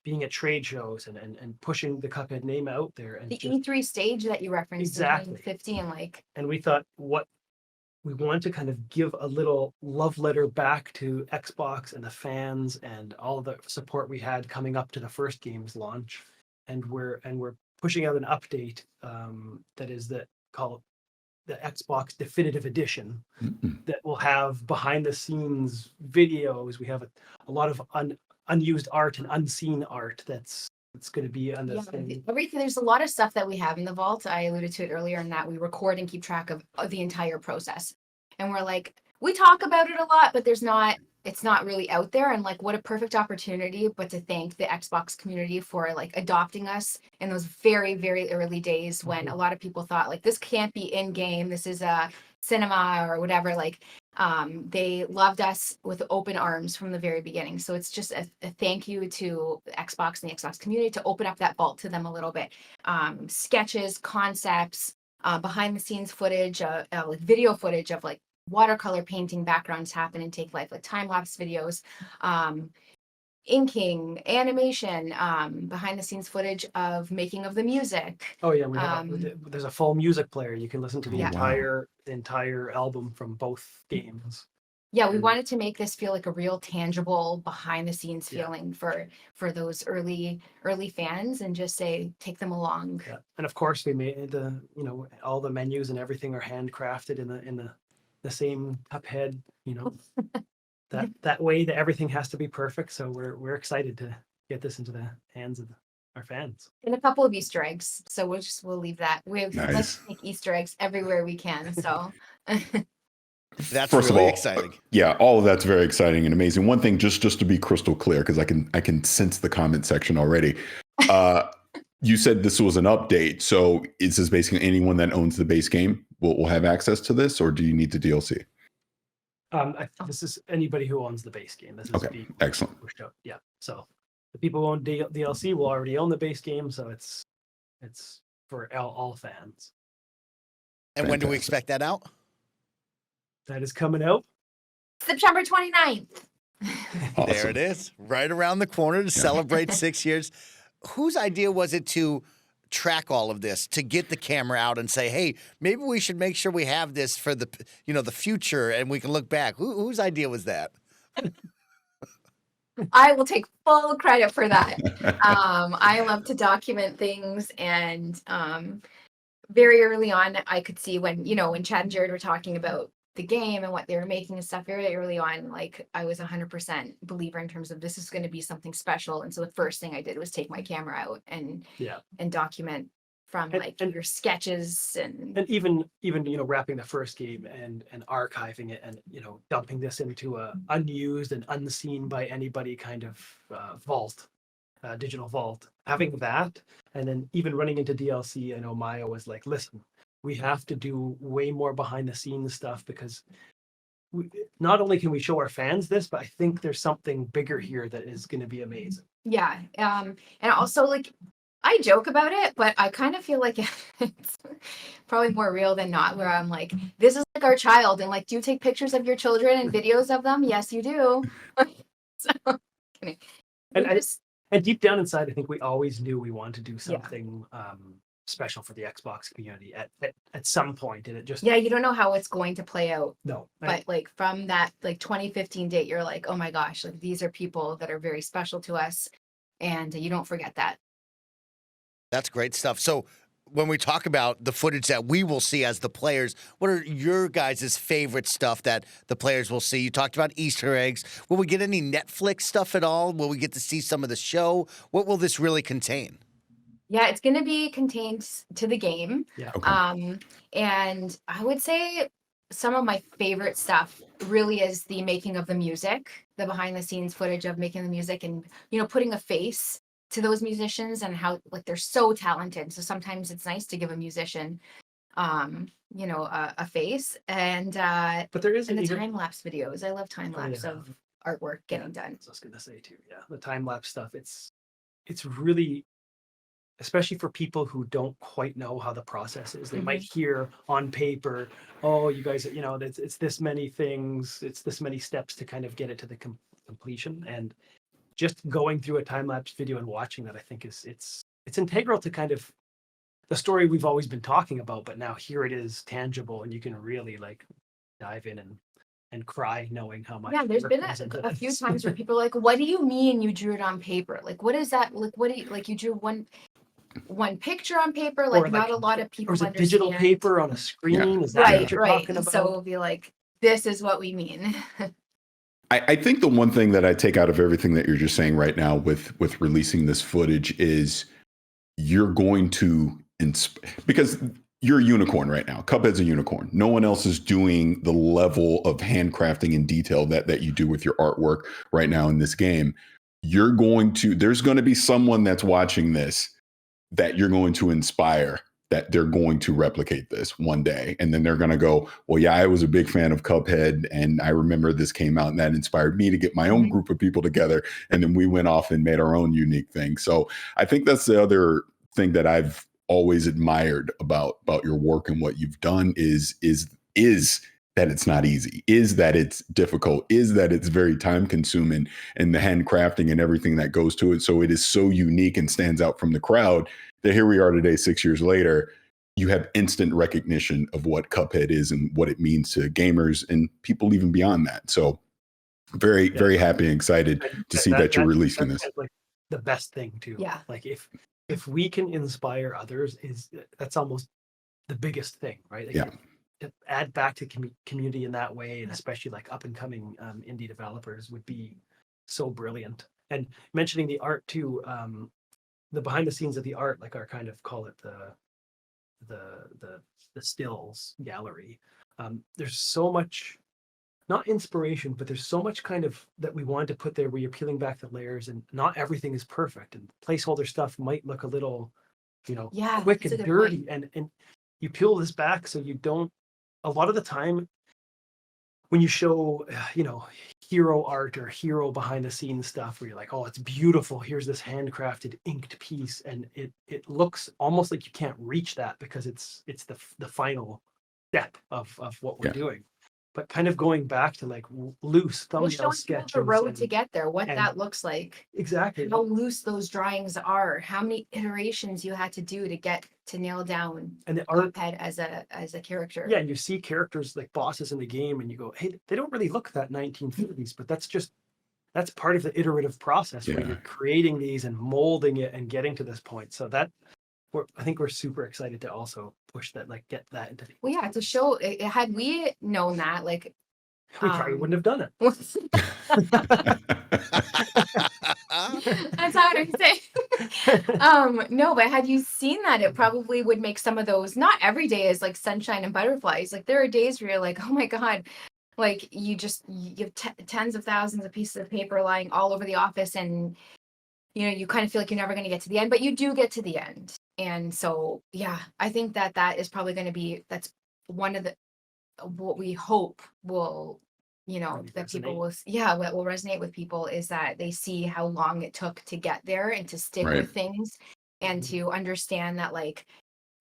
[SPEAKER 3] being at trade shows and pushing the Cuphead name out there. And
[SPEAKER 2] the E3 stage that you referenced in 2015,
[SPEAKER 3] and we thought we wanted to kind of give a little love letter back to Xbox and the fans and all the support we had coming up to the first game's launch. And we're pushing out an update that is called the Xbox Definitive Edition that will have behind the scenes videos. We have a lot of unused art and unseen art that's going to be on this thing.
[SPEAKER 2] Everything. There's a lot of stuff that we have in the vault. I alluded to it earlier, in that we record and keep track of the entire process. And we're like, we talk about it a lot, but it's not really out there. And like, what a perfect opportunity, but to thank the Xbox community for like adopting us in those very, very early days when a lot of people thought like, this can't be in game. This is a cinema or whatever. Like, They loved us with open arms from the very beginning. So it's just a thank you to Xbox and the Xbox community to open up that vault to them a little bit. Sketches, concepts, behind the scenes footage, like video footage of like watercolor painting backgrounds happen and take life, like time lapse videos, inking, animation, behind the scenes footage of making of the music.
[SPEAKER 3] Oh yeah, we have there's a full music player. You can listen to the
[SPEAKER 2] Yeah.
[SPEAKER 3] entire album from both games.
[SPEAKER 2] Yeah, we wanted to make this feel like a real tangible behind the scenes feeling for those early fans, and just say take them along.
[SPEAKER 3] Yeah. And of course we made all the menus and everything are handcrafted in the same Cuphead, that way that everything has to be perfect. So we're excited to get this into the hands of our fans.
[SPEAKER 2] And a couple of Easter eggs. So we'll leave that. We like to make Easter eggs everywhere we can. So
[SPEAKER 1] That's
[SPEAKER 4] First
[SPEAKER 1] really
[SPEAKER 4] of all,
[SPEAKER 1] exciting.
[SPEAKER 4] Yeah, all of that's very exciting and amazing. One thing, just to be crystal clear, because I can sense the comment section already. You said this was an update, so is this basically anyone that owns the base game will have access to this, or do you need the DLC?
[SPEAKER 3] This is anybody who owns the base game. This is
[SPEAKER 4] Okay, excellent.
[SPEAKER 3] pushed out. Yeah, so the people who own DLC will already own the base game, so it's for all fans.
[SPEAKER 1] And when do we expect that out?
[SPEAKER 3] That is coming out
[SPEAKER 2] September 29th.
[SPEAKER 4] Awesome.
[SPEAKER 1] There it is, right around the corner to celebrate 6 years. Whose idea was it to track all of this, to get the camera out and say, hey, maybe we should make sure we have this for the future and we can look back? Whose idea was that?
[SPEAKER 2] I will take full credit for that. I love to document things, and very early on, I could see when Chad and Jared were talking about the game and what they were making and stuff very early on, like I was 100% believer in terms of this is going to be something special. And so the first thing I did was take my camera out and document from your sketches and
[SPEAKER 3] even wrapping the first game and archiving it and dumping this into a unused and unseen by anybody kind of vault, digital vault. Having that, and then even running into DLC, I know Maja was like, listen, we have to do way more behind the scenes stuff, because not only can we show our fans this, but I think there's something bigger here that is going to be amazing.
[SPEAKER 2] Yeah. And also, like, I joke about it, but I kind of feel like it's probably more real than not, where I'm like, this is like our child. And like, do you take pictures of your children and videos of them? Yes, you do. So,
[SPEAKER 3] and deep down inside, I think we always knew we wanted to do something special for the Xbox community at some point, and it just
[SPEAKER 2] you don't know how it's going to play out.
[SPEAKER 3] No,
[SPEAKER 2] but like from that 2015 date, you're like, oh my gosh, like these are people that are very special to us, and you don't forget that.
[SPEAKER 1] That's great stuff. So when we talk about the footage that we will see as the players, what are your guys' favorite stuff that the players will see? You talked about Easter eggs. Will we get any Netflix stuff at all? Will we get to see some of the show? What will this really contain?
[SPEAKER 2] Yeah, it's going to be contained to the game.
[SPEAKER 3] Yeah.
[SPEAKER 1] Okay.
[SPEAKER 2] And I would say some of my favorite stuff really is the making of the music, the behind the scenes footage of making the music, and, putting a face to those musicians and how like they're so talented. So sometimes it's nice to give a musician, a face. And
[SPEAKER 3] but there is
[SPEAKER 2] the time lapse videos. I love time lapse of artwork getting done.
[SPEAKER 3] I was going to say too. Yeah, the time lapse stuff. It's really, especially for people who don't quite know how the process is. They might hear on paper, oh, you guys, it's this many things, it's this many steps to kind of get it to the completion. And just going through a time-lapse video and watching that, I think it's integral to kind of the story we've always been talking about, but now here it is tangible, and you can really like dive in and cry knowing how much.
[SPEAKER 2] Yeah, there's been a few times where people are like, what do you mean you drew it on paper? Like, what is that? Like, what do you, like, you drew one picture on paper? Like, not a lot of people
[SPEAKER 3] understand. Or is it digital paper on a screen?
[SPEAKER 4] Yeah.
[SPEAKER 3] Is that what you're talking about?
[SPEAKER 2] So we'll be like, this is what we mean.
[SPEAKER 4] I think the one thing that I take out of everything that you're just saying right now with releasing this footage is you're going to because you're a unicorn right now. Cuphead's a unicorn. No one else is doing the level of handcrafting and detail that you do with your artwork right now in this game. There's going to be someone that's watching this that you're going to inspire that they're going to replicate this one day. And then they're going to go, well, yeah, I was a big fan of Cuphead. And I remember this came out and that inspired me to get my own group of people together. And then we went off and made our own unique thing. So I think that's the other thing that I've always admired about your work and what you've done is that it's not easy, is that it's difficult, is that it's very time consuming, and the handcrafting and everything that goes to it. So it is so unique and stands out from the crowd that here we are today, 6 years later, you have instant recognition of what Cuphead is and what it means to gamers and people even beyond that. So very, very happy and excited to see that you're releasing this.
[SPEAKER 3] Like the best thing too.
[SPEAKER 2] Yeah.
[SPEAKER 3] Like if we can inspire others, that's almost the biggest thing, right? Like
[SPEAKER 4] Yeah.
[SPEAKER 3] Add back to community in that way, and especially like up and coming indie developers would be so brilliant. And mentioning the art too, the behind the scenes of the art, like our kind of call it the stills gallery. There's so much, not inspiration, but there's so much kind of that we wanted to put there where you're peeling back the layers, and not everything is perfect, and placeholder stuff might look a little, quick and dirty, and you peel this back so you don't. A lot of the time when you show, hero art or hero behind the scenes stuff where you're like, oh, it's beautiful. Here's this handcrafted inked piece. And it looks almost like you can't reach that because it's the final step of what we're doing. But kind of going back to like loose thumbnail sketches.
[SPEAKER 2] The road to get there, what that looks like.
[SPEAKER 3] Exactly.
[SPEAKER 2] How loose those drawings are, how many iterations you had to do to get to nail down
[SPEAKER 3] and the art
[SPEAKER 2] Cuphead as a character.
[SPEAKER 3] Yeah, and you see characters like bosses in the game and you go, hey, they don't really look that 1950s, but that's part of the iterative process where you're creating these and molding it and getting to this point. So I think we're super excited to also push that, like get that into.
[SPEAKER 2] Well, yeah, to show it, had we known that, like
[SPEAKER 3] we probably wouldn't have done it.
[SPEAKER 2] That's how I say. No, but had you seen that, it probably would make some of those. Not every day is like sunshine and butterflies. Like there are days where you're like, oh my god, like you have tens of thousands of pieces of paper lying all over the office, and you kind of feel like you're never going to get to the end, but you do get to the end. And so, yeah, I think that is probably going to be, that's one of what we hope will, that people will, what will resonate with people is that they see how long it took to get there and to stick with things and to understand that, like,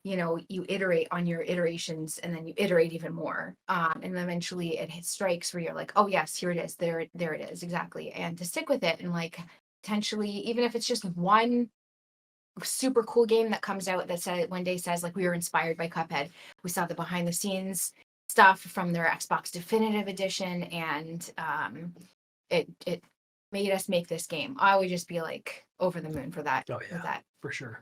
[SPEAKER 2] you iterate on your iterations and then you iterate even more. And then eventually it strikes where you're like, oh yes, here it is. There it is. Exactly. And to stick with it and like potentially, even if it's just one super cool game that comes out that one day says like, we were inspired by Cuphead. We saw the behind the scenes stuff from their Xbox Definitive Edition, and it made us make this game. I would just be like over the moon for that.
[SPEAKER 3] Oh yeah, for sure.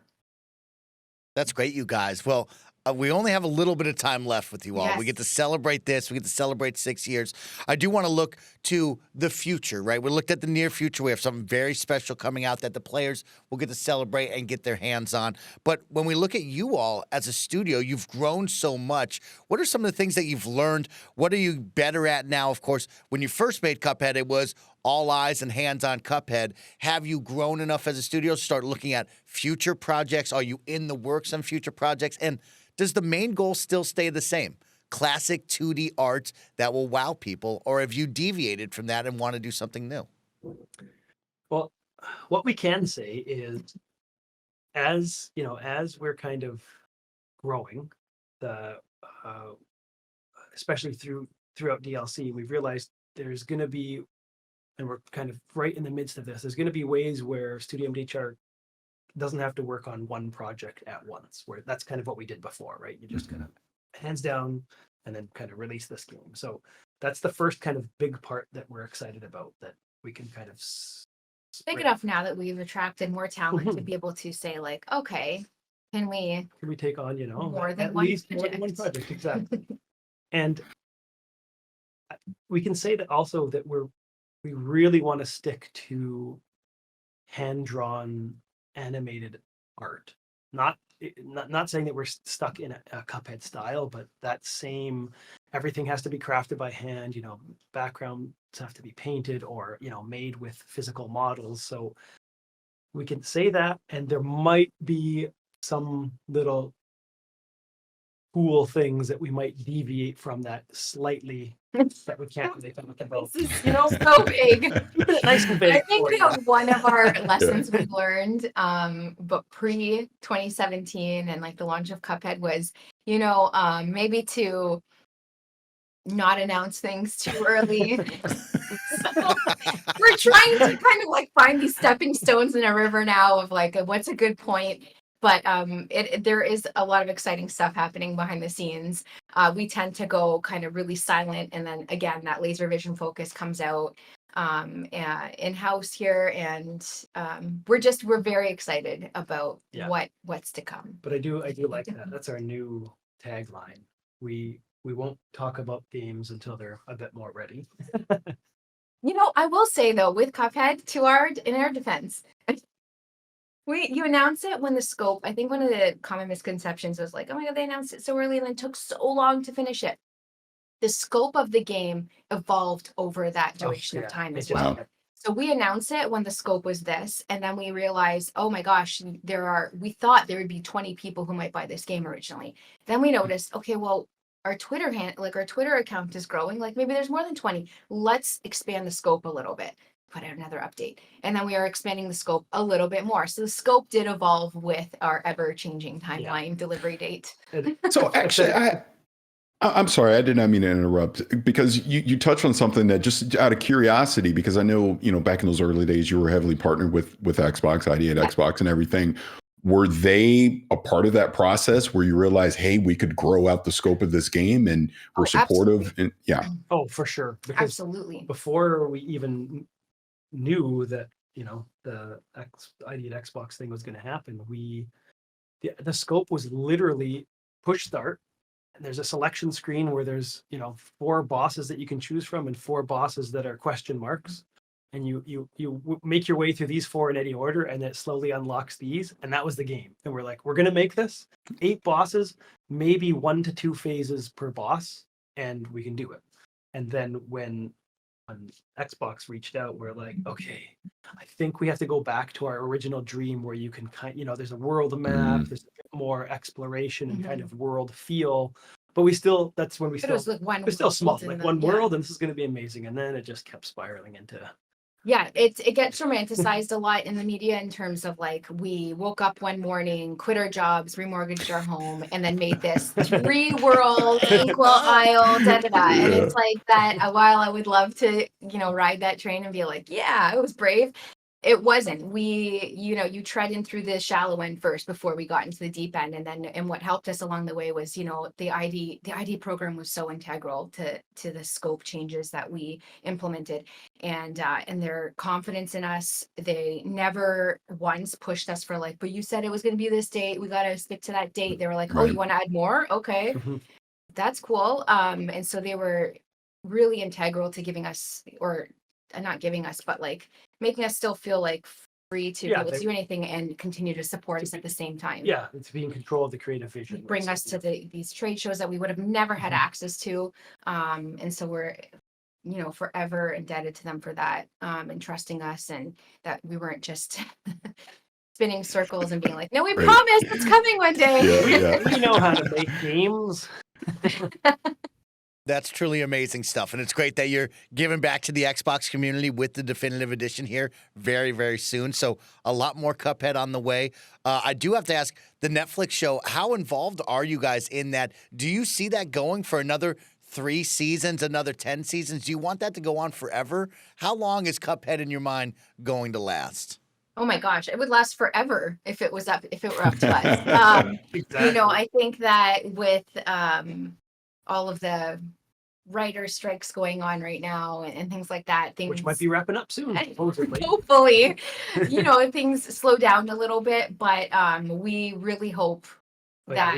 [SPEAKER 1] That's great, you guys. Well, we only have a little bit of time left with you all.
[SPEAKER 2] Yes.
[SPEAKER 1] We get to celebrate this. We get to celebrate 6 years. I do want to look to the future, right? We looked at the near future. We have something very special coming out that the players will get to celebrate and get their hands on. But when we look at you all as a studio, you've grown so much. What are some of the things that you've learned? What are you better at now? Of course, when you first made Cuphead, it was all eyes and hands on Cuphead. Have you grown enough as a studio to start looking at future projects? Are you in the works on future projects? And does the main goal still stay the same? Classic 2D art that will wow people, or have you deviated from that and want to do something new?
[SPEAKER 3] Well, what we can say is, as we're kind of growing, especially throughout DLC, we've realized there's going to be, and we're kind of right in the midst of this, there's going to be ways where Studio MDHR doesn't have to work on one project at once, where that's kind of what we did before, right? You just kind of hands down and then kind of release this game. So that's the first kind of big part that we're excited about, that we can kind of
[SPEAKER 2] big enough now that we've attracted more talent to be able to say like, okay, can we
[SPEAKER 3] take on,
[SPEAKER 2] more than
[SPEAKER 3] at
[SPEAKER 2] one
[SPEAKER 3] least more than one project, exactly. And we can say that also that we really want to stick to hand-drawn animated art, not saying that we're stuck in a Cuphead style, but that same, everything has to be crafted by hand, backgrounds have to be painted or made with physical models. So we can say that, and there might be some little cool things that we might deviate from that slightly that we can't really talk about.
[SPEAKER 2] This is so big.
[SPEAKER 3] Keeping it nice and
[SPEAKER 2] I
[SPEAKER 3] vague
[SPEAKER 2] think
[SPEAKER 3] for you.
[SPEAKER 2] that one of our lessons we learned, but pre 2017 and like the launch of Cuphead was, maybe to not announce things too early. So we're trying to kind of like find these stepping stones in a river now of like what's a good point. But there is a lot of exciting stuff happening behind the scenes. We tend to go kind of really silent, and then again that laser vision focus comes out in-house here, and we're very excited about what's to come.
[SPEAKER 3] But I do like that. That's our new tagline. We won't talk about games until they're a bit more ready.
[SPEAKER 2] I will say though, with Cuphead, in our defense, you announce it when the scope. I think one of the common misconceptions was like, oh my god, they announced it so early and then took so long to finish it. The scope of the game evolved over that duration of time as well. So we announced it when the scope was this, and then we realized, oh my gosh, we thought there would be 20 people who might buy this game originally. Then we noticed, okay, well, our Twitter account is growing. Like maybe there's more than 20. Let's expand the scope a little bit. Put out another update. And then we are expanding the scope a little bit more. So the scope did evolve with our ever-changing timeline delivery date.
[SPEAKER 4] So actually, I'm sorry, I did not mean to interrupt, because you touched on something that, just out of curiosity, because I know, back in those early days, you were heavily partnered with Xbox, ID at Xbox and everything. Were they a part of that process where you realized, hey, we could grow out the scope of this game and we're supportive? And
[SPEAKER 3] Oh, for sure. Because
[SPEAKER 2] absolutely.
[SPEAKER 3] Before we even knew that, the ID at Xbox thing was going to happen, the scope was literally push start. And there's a selection screen where there's, 4 bosses that you can choose from and 4 bosses that are question marks. And you make your way through these 4 in any order, and it slowly unlocks these. And that was the game. And we're like, we're going to make this 8 bosses, maybe 1 to 2 phases per boss, and we can do it. And then when Xbox reached out, we're like, okay, I think we have to go back to our original dream where you can there's a world map, there's a bit more exploration and kind of world feel. But we're still small, like one world, and this is going to be amazing. And then it just kept spiraling into.
[SPEAKER 2] Yeah, it gets romanticized a lot in the media in terms of like, we woke up one morning, quit our jobs, remortgaged our home, and then made this 3 world Inkwell Isle, And it's like that. While I would love to, ride that train and be like, yeah, it was brave. It wasn't. You tread in through the shallow end first before we got into the deep end. And what helped us along the way was, the ID program was so integral to the scope changes that we implemented, and their confidence in us. They never once pushed us for like, but you said it was going to be this date, we got to stick to that date. They were like, oh, you want to add more? Okay, that's cool. And so they were really integral to giving us, or not giving us, but like making us still feel like free to be able to do anything and continue to support us at the same time.
[SPEAKER 3] Yeah, it's being in control of the creative vision.
[SPEAKER 2] Bring us to these trade shows that we would have never had access to. And so we're, forever indebted to them for that, and trusting us, and that we weren't just spinning circles and being like, no, we promise it's coming one day.
[SPEAKER 3] We know how to make games.
[SPEAKER 1] That's truly amazing stuff. And it's great that you're giving back to the Xbox community with the definitive edition here very, very soon. So a lot more Cuphead on the way. I do have to ask, the Netflix show, how involved are you guys in that? Do you see that going for another 3 seasons, another 10 seasons? Do you want that to go on forever? How long is Cuphead in your mind going to last?
[SPEAKER 2] Oh my gosh, it would last forever if it were up to us.
[SPEAKER 3] Exactly.
[SPEAKER 2] I think that with all of the writer strikes going on right now and things like that,
[SPEAKER 3] which might be wrapping up soon, supposedly.
[SPEAKER 2] Hopefully, things slow down a little bit, but we really hope that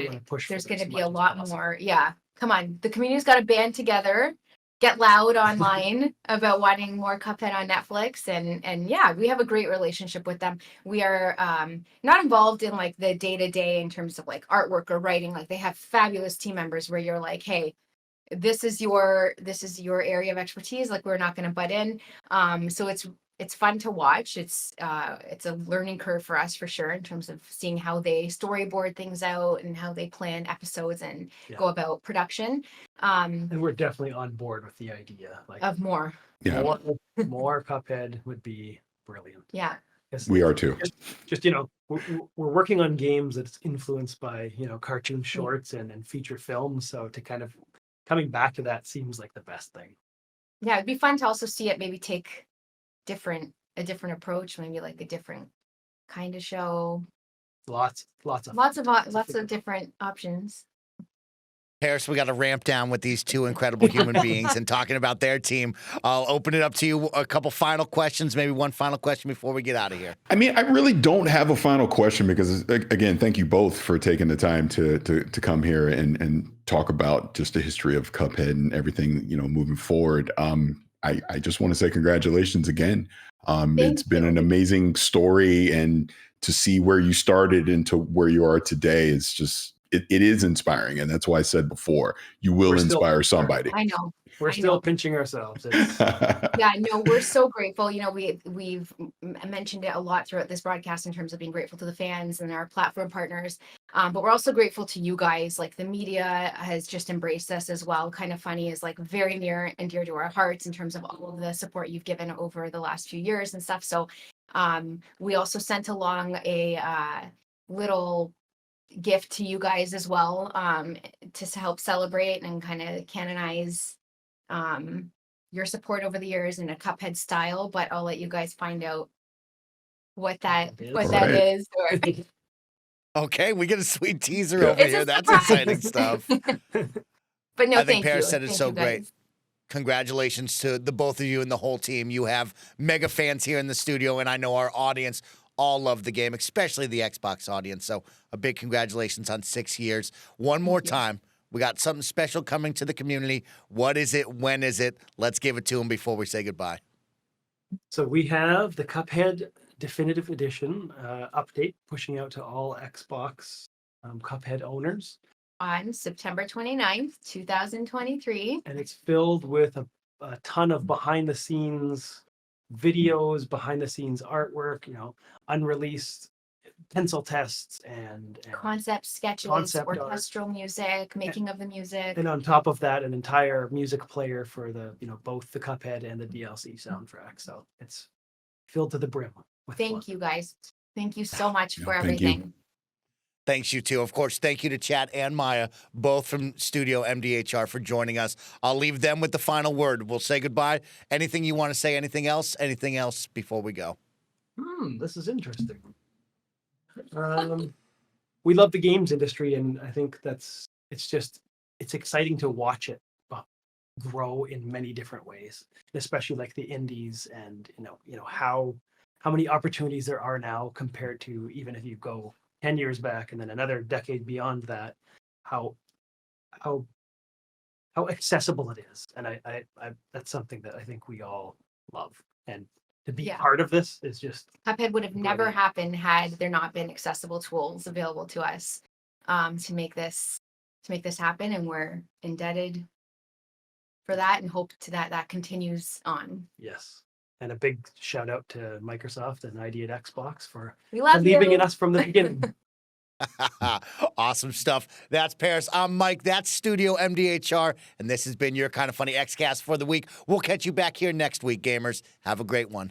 [SPEAKER 2] there's going to be a lot more. Yeah, come on, the community's got to band together, get loud online about wanting more Cuphead on Netflix, and yeah, we have a great relationship with them. We are not involved in like the day-to-day in terms of like artwork or writing. Like, they have fabulous team members where you're like, hey, this is your area of expertise. Like, we're not going to butt in. So it's it's fun to watch. It's a learning curve for us for sure in terms of seeing how they storyboard things out and how they plan episodes and go about production.
[SPEAKER 3] And we're definitely on board with the idea. Like
[SPEAKER 2] of more.
[SPEAKER 4] Yeah,
[SPEAKER 3] more Cuphead would be brilliant.
[SPEAKER 2] Yeah.
[SPEAKER 4] we are too.
[SPEAKER 3] Just we're working on games that's influenced by cartoon shorts and feature films. So to kind of coming back to that seems like the best thing.
[SPEAKER 2] Yeah, it'd be fun to also see it maybe take a different approach, maybe like a different kind of show.
[SPEAKER 3] Lots
[SPEAKER 2] of different options.
[SPEAKER 1] Parris, we got to ramp down with these two incredible human beings and talking about their team. I'll open it up to you. A couple final questions, maybe one final question before we get out of here.
[SPEAKER 4] I mean, I really don't have a final question because, again, thank you both for taking the time to come here and talk about just the history of Cuphead and everything, moving forward. I just want to say congratulations again. It's been an amazing story, and to see where you started and to where you are today is just, it is inspiring. And that's why I said before, you will inspire somebody.
[SPEAKER 2] I know.
[SPEAKER 3] We're still pinching ourselves.
[SPEAKER 2] Yeah, no, we're so grateful. We've mentioned it a lot throughout this broadcast in terms of being grateful to the fans and our platform partners. But we're also grateful to you guys. Like, the media has just embraced us as well. KindaFunny is like very near and dear to our hearts in terms of all of the support you've given over the last few years and stuff. So we also sent along a little gift to you guys as well, to help celebrate and kind of canonize your support over the years in a Cuphead style. But I'll let you guys find out what that is.
[SPEAKER 1] Okay, we get a sweet teaser over here. That's exciting stuff.
[SPEAKER 2] But no,
[SPEAKER 1] I think Parris said
[SPEAKER 2] Thank
[SPEAKER 1] it's so
[SPEAKER 2] you,
[SPEAKER 1] great.
[SPEAKER 2] guys.
[SPEAKER 1] Congratulations to the both of you and the whole team. You have mega fans here in the studio, and I know our audience all love the game, especially the Xbox audience. So a big congratulations on 6 years. One more time, we got something special coming to the community. What is it? When is it? Let's give it to them before we say goodbye.
[SPEAKER 3] So we have the Cuphead Definitive Edition update pushing out to all Xbox Cuphead owners.
[SPEAKER 2] On September 29th, 2023.
[SPEAKER 3] And it's filled with a ton of behind the scenes videos, behind the scenes artwork, unreleased pencil tests and
[SPEAKER 2] Concept sketches, orchestral music, making of the music.
[SPEAKER 3] And on top of that, an entire music player for the, both the Cuphead and the DLC soundtrack. So it's filled to the brim with fun.
[SPEAKER 2] Thank you, guys. Thank you so much for
[SPEAKER 4] thank you.
[SPEAKER 2] everything.
[SPEAKER 1] Thanks, you two. Of course, thank you to Chad and Maja, both from Studio MDHR, for joining us. I'll leave them with the final word. We'll say goodbye. Anything you want to say? Anything else? Anything else before we go?
[SPEAKER 3] This is interesting. We love the games industry, and I think it's exciting to watch it grow in many different ways, especially like the indies, and how many opportunities there are now compared to even if you go 10 years back and then another decade beyond that, how accessible it is. And I that's something that I think we all love. And to be part of this is just,
[SPEAKER 2] Cuphead would have never happened had there not been accessible tools available to us to make this happen. And we're indebted for that and hope that continues on.
[SPEAKER 3] yes. And a big shout out to Microsoft and ID at Xbox for
[SPEAKER 2] We love
[SPEAKER 3] believing
[SPEAKER 2] you.
[SPEAKER 3] in us from the beginning.
[SPEAKER 1] Awesome stuff. That's Parris. I'm Mike. That's Studio MDHR. And this has been your KindaFunny Xcast for the week. We'll catch you back here next week, gamers. Have a great one.